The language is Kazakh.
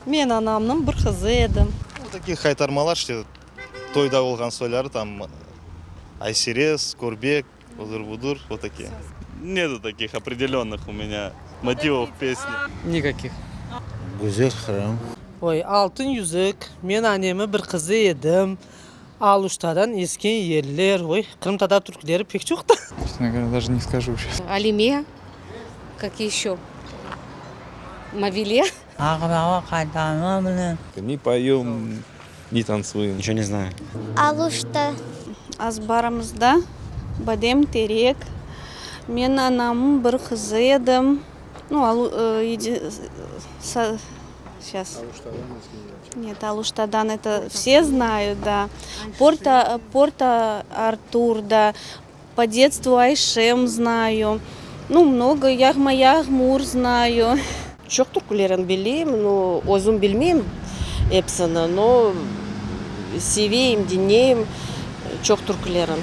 Мен анамның бір қызы едім. Вот такие қайтармалар, işte тойда болған сойлары, там Айсерес, Корбек, Удыр-Будыр, вот такие. Нету таких определенных у меня мотивов песни. Никаких. Güzel Hırım. Ой, алтын yüzük. Мен анемі бір қызы едім. Алуштадан ескен ерлер. Ой, Крымтада түркілері пек жоқты. Честно говоря, даже не скажу сейчас. Алиме, как еще? Мавиле. Не поем, не танцуем. Ничего не знаю. Алушта. Азбарымызда Бадем Терек. Мен анамның бір қызы едім. Ну, сейчас. Нет, Алуштадан это все знают, да. Порта Артур, да. По детству Айшем знаю. Ну, много. Ягмур знаю. Çok türkülerin bileyim, no, özüm bilmeyim hepsini, no, seveyim, dinleyeyim çok türkülerin.